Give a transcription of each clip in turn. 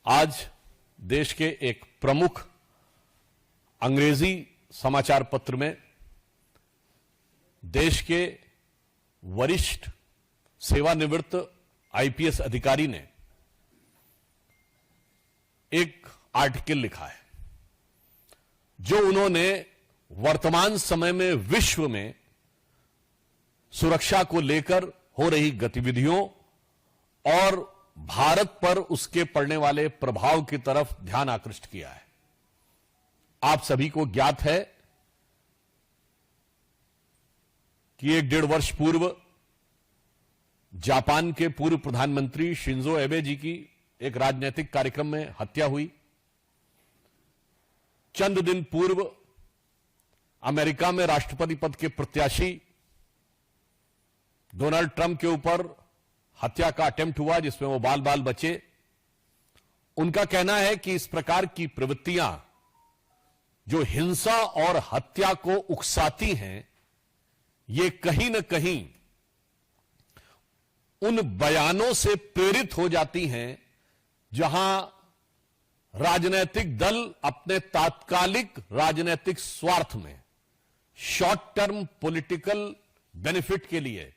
आज देश के एक प्रमुख अंग्रेजी समाचार पत्र में देश के वरिष्ठ सेवानिवृत्त आईपीएस अधिकारी ने एक आर्टिकल लिखा है जो उन्होंने वर्तमान समय में विश्व में सुरक्षा को लेकर हो रही गतिविधियों और भारत पर उसके पड़ने वाले प्रभाव की तरफ ध्यान आकृष्ट किया है। आप सभी को ज्ञात है कि 1.5 वर्ष पूर्व जापान के पूर्व प्रधानमंत्री शिंजो एबे जी की एक राजनीतिक कार्यक्रम में हत्या हुई। चंद दिन पूर्व अमेरिका में राष्ट्रपति पद के प्रत्याशी डोनाल्ड ट्रंप के ऊपर हत्या का अटेम्प्ट हुआ जिसमें वो बाल बाल बचे। उनका कहना है कि इस प्रकार की प्रवृत्तियां जो हिंसा और हत्या को उकसाती हैं, ये कहीं न कहीं उन बयानों से प्रेरित हो जाती हैं जहां राजनीतिक दल अपने तात्कालिक राजनीतिक स्वार्थ में शॉर्ट टर्म पॉलिटिकल बेनिफिट के लिए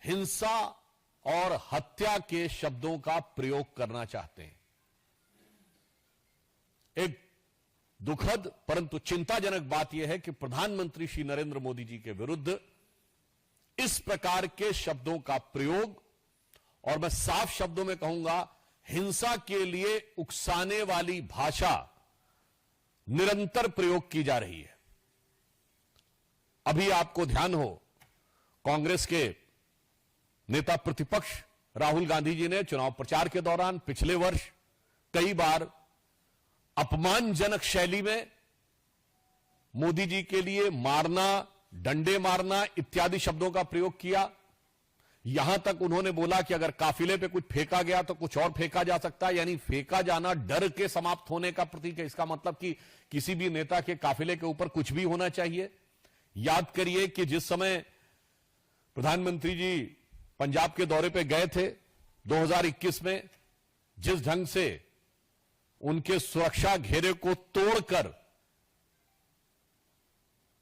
हिंसा और हत्या के शब्दों का प्रयोग करना चाहते हैं। एक दुखद परंतु चिंताजनक बात यह है कि प्रधानमंत्री श्री नरेंद्र मोदी जी के विरुद्ध इस प्रकार के शब्दों का प्रयोग, और मैं साफ शब्दों में कहूंगा हिंसा के लिए उकसाने वाली भाषा निरंतर प्रयोग की जा रही है। अभी आपको ध्यान हो, कांग्रेस के नेता प्रतिपक्ष राहुल गांधी जी ने चुनाव प्रचार के दौरान पिछले वर्ष कई बार अपमानजनक शैली में मोदी जी के लिए मारना, डंडे मारना इत्यादि शब्दों का प्रयोग किया। यहां तक उन्होंने बोला कि अगर काफिले पे कुछ फेंका गया तो कुछ और फेंका जा सकता है, यानी फेंका जाना डर के समाप्त होने का प्रतीक है। इसका मतलब कि किसी भी नेता के काफिले के ऊपर कुछ भी होना चाहिए। याद करिए कि जिस समय प्रधानमंत्री जी पंजाब के दौरे पे गए थे 2021 में, जिस ढंग से उनके सुरक्षा घेरे को तोड़कर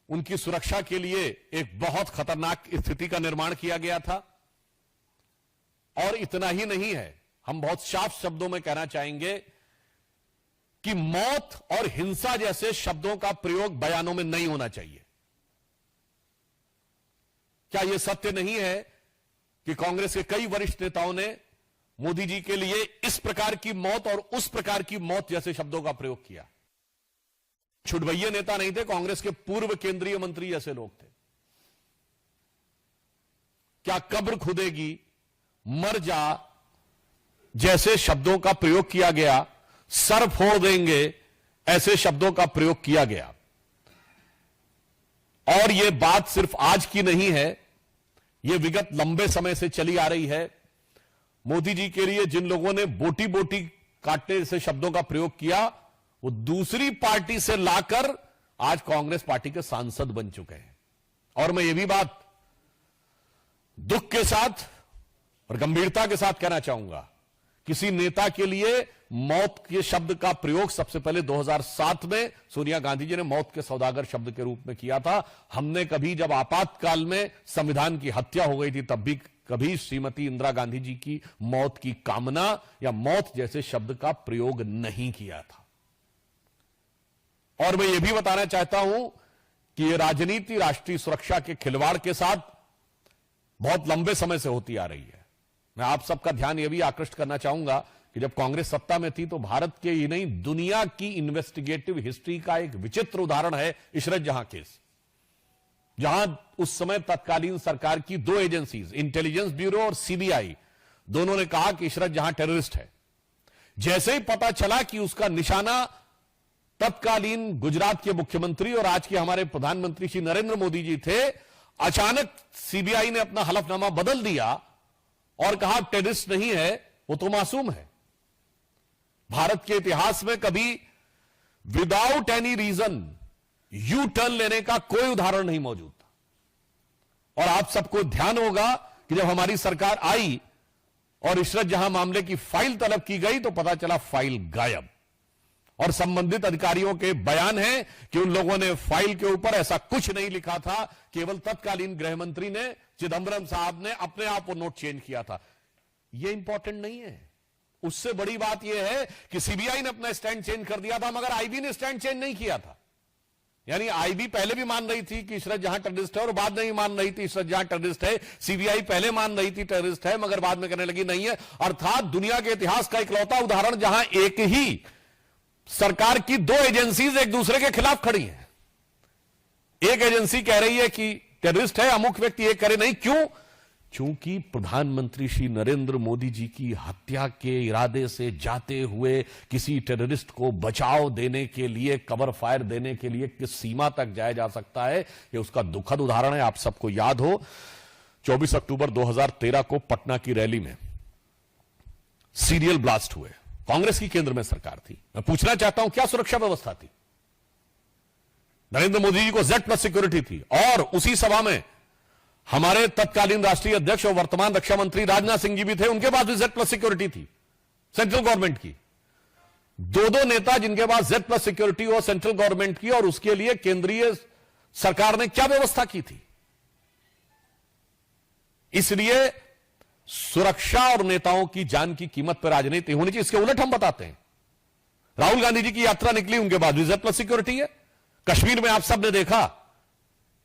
उनकी सुरक्षा के लिए एक बहुत खतरनाक स्थिति का निर्माण किया गया था। और इतना ही नहीं है, हम बहुत साफ शब्दों में कहना चाहेंगे कि मौत और हिंसा जैसे शब्दों का प्रयोग बयानों में नहीं होना चाहिए। क्या यह सत्य नहीं है कि कांग्रेस के कई वरिष्ठ नेताओं ने मोदी जी के लिए इस प्रकार की मौत और उस प्रकार की मौत जैसे शब्दों का प्रयोग किया? छुटभैये नेता नहीं थे, कांग्रेस के पूर्व केंद्रीय मंत्री जैसे लोग थे। क्या कब्र खुदेगी, मर जा जैसे शब्दों का प्रयोग किया गया, सर फोड़ देंगे ऐसे शब्दों का प्रयोग किया गया। और यह बात सिर्फ आज की नहीं है, यह विगत लंबे समय से चली आ रही है। मोदी जी के लिए जिन लोगों ने बोटी बोटी काटने से शब्दों का प्रयोग किया, वो दूसरी पार्टी से लाकर आज कांग्रेस पार्टी के सांसद बन चुके हैं। और मैं ये भी बात दुख के साथ और गंभीरता के साथ कहना चाहूंगा, किसी नेता के लिए मौत के शब्द का प्रयोग सबसे पहले 2007 में सोनिया गांधी जी ने मौत के सौदागर शब्द के रूप में किया था। हमने कभी जब आपातकाल में संविधान की हत्या हो गई थी तब भी कभी श्रीमती इंदिरा गांधी जी की मौत की कामना या मौत जैसे शब्द का प्रयोग नहीं किया था। और मैं यह भी बताना चाहता हूं कि यह राजनीति राष्ट्रीय सुरक्षा के खिलवाड़ के साथ बहुत लंबे समय से होती आ रही है। मैं आप सबका ध्यान यह भी आकृष्ट करना चाहूंगा कि जब कांग्रेस सत्ता में थी तो भारत के ही नहीं दुनिया की इन्वेस्टिगेटिव हिस्ट्री का एक विचित्र उदाहरण है इशरत जहां केस, जहां उस समय तत्कालीन सरकार की दो एजेंसीज, इंटेलिजेंस ब्यूरो और सीबीआई, दोनों ने कहा कि इशरत जहां टेररिस्ट है। जैसे ही पता चला कि उसका निशाना तत्कालीन गुजरात के मुख्यमंत्री और आज के हमारे प्रधानमंत्री श्री नरेंद्र मोदी जी थे, अचानक सीबीआई ने अपना हलफनामा बदल दिया और कहा टेररिस्ट नहीं है, वो तो मासूम है। भारत के इतिहास में कभी without any reason U turn लेने का कोई उदाहरण नहीं मौजूद था। और आप सबको ध्यान होगा कि जब हमारी सरकार आई और इशरत जहां मामले की फाइल तलब की गई तो पता चला फाइल गायब, और संबंधित अधिकारियों के बयान है कि उन लोगों ने फाइल के ऊपर ऐसा कुछ नहीं लिखा था, केवल तत्कालीन गृह मंत्री ने, चिदंबरम साहब ने अपने आप वो नोट चेंज किया था। ये इंपॉर्टेंट नहीं है। उससे बड़ी बात यह है कि सीबीआई ने अपना स्टैंड चेंज कर दिया था, मगर आईबी ने स्टैंड चेंज नहीं किया था। यानी आईबी पहले भी मान रही थी कि इशरत जहां टेररिस्ट है, और बाद में भी मान रही थी इशरत जहां टेररिस्ट है। सीबीआई पहले मान रही थी टेररिस्ट है, मगर बाद में कहने लगी नहीं है। अर्थात दुनिया के इतिहास का इकलौता उदाहरण जहां एक ही सरकार की दो एजेंसीज एक दूसरे के खिलाफ खड़ी हैं। एक एजेंसी कह रही है कि टेररिस्ट है अमुक व्यक्ति, एक करे नहीं। क्यों? चूंकि प्रधानमंत्री श्री नरेंद्र मोदी जी की हत्या के इरादे से जाते हुए किसी टेररिस्ट को बचाव देने के लिए, कवर फायर देने के लिए किस सीमा तक जाया जा सकता है, यह उसका दुखद उदाहरण है। आप सबको याद हो 24 अक्टूबर 2013 को पटना की रैली में सीरियल ब्लास्ट हुए। कांग्रेस की केंद्र में सरकार थी। मैं पूछना चाहता हूं क्या सुरक्षा व्यवस्था थी? नरेंद्र मोदी जी को Z+ सिक्योरिटी थी, और उसी सभा में हमारे तत्कालीन राष्ट्रीय अध्यक्ष और वर्तमान रक्षा मंत्री राजनाथ सिंह जी भी थे, उनके पास भी Z+ सिक्योरिटी थी सेंट्रल गवर्नमेंट की। दो नेता जिनके पास Z+ सिक्योरिटी हो सेंट्रल गवर्नमेंट की, और उसके लिए केंद्रीय सरकार ने क्या व्यवस्था की थी? इसलिए सुरक्षा और नेताओं की जान की कीमत पर राजनीति होनी चाहिए। इसके उलट हम बताते हैं, राहुल गांधी जी की यात्रा निकली, उनके बाद भी Z+ सिक्योरिटी है। कश्मीर में आप सब ने देखा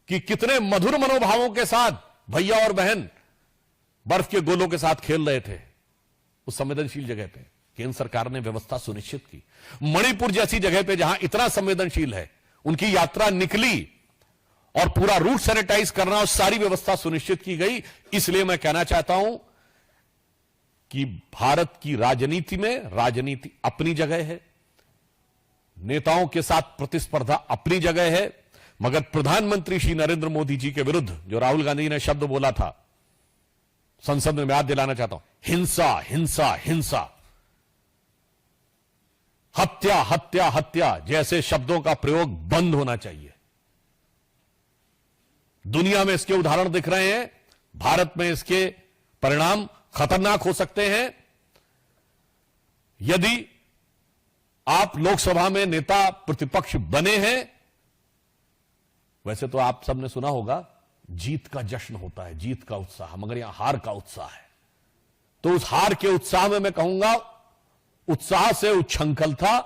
कि कितने मधुर मनोभावों के साथ भैया और बहन बर्फ के गोलों के साथ खेल रहे थे उस संवेदनशील जगह पे। केंद्र सरकार ने व्यवस्था सुनिश्चित की। मणिपुर जैसी जगह पे जहां इतना संवेदनशील है, उनकी यात्रा निकली और पूरा रूट सैनिटाइज करना और सारी व्यवस्था सुनिश्चित की गई। इसलिए मैं कहना चाहता हूं कि भारत की राजनीति में राजनीति अपनी जगह है, नेताओं के साथ प्रतिस्पर्धा अपनी जगह है, मगर प्रधानमंत्री श्री नरेंद्र मोदी जी के विरुद्ध जो राहुल गांधी ने शब्द बोला था, संसद में याद दिलाना चाहता हूं, हिंसा हिंसा हिंसा, हत्या हत्या हत्या जैसे शब्दों का प्रयोग बंद होना चाहिए। दुनिया में इसके उदाहरण दिख रहे हैं, भारत में इसके परिणाम खतरनाक हो सकते हैं। यदि आप लोकसभा में नेता प्रतिपक्ष बने हैं, वैसे तो आप सबने सुना होगा जीत का जश्न होता है, जीत का उत्साह, मगर यहां हार का उत्साह है। तो उस हार के उत्साह में मैं कहूंगा, उत्साह से उच्छृंखलता,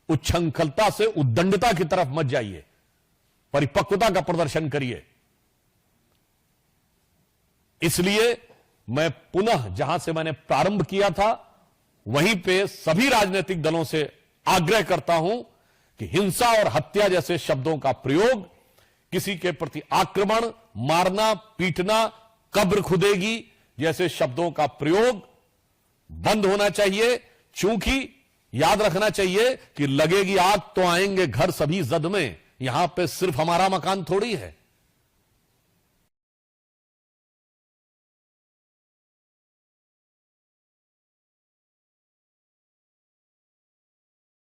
उच्छृंखलता से उद्दंडता की तरफ मत जाइए, परिपक्वता का प्रदर्शन करिए। इसलिए मैं पुनः जहां से मैंने प्रारंभ किया था वहीं पे सभी राजनीतिक दलों से आग्रह करता हूं कि हिंसा और हत्या जैसे शब्दों का प्रयोग, किसी के प्रति आक्रमण, मारना, पीटना, कब्र खुदेगी जैसे शब्दों का प्रयोग बंद होना चाहिए। चूंकि याद रखना चाहिए कि लगेगी आग तो आएंगे घर सभी जद में, यहां पे सिर्फ हमारा मकान थोड़ी है।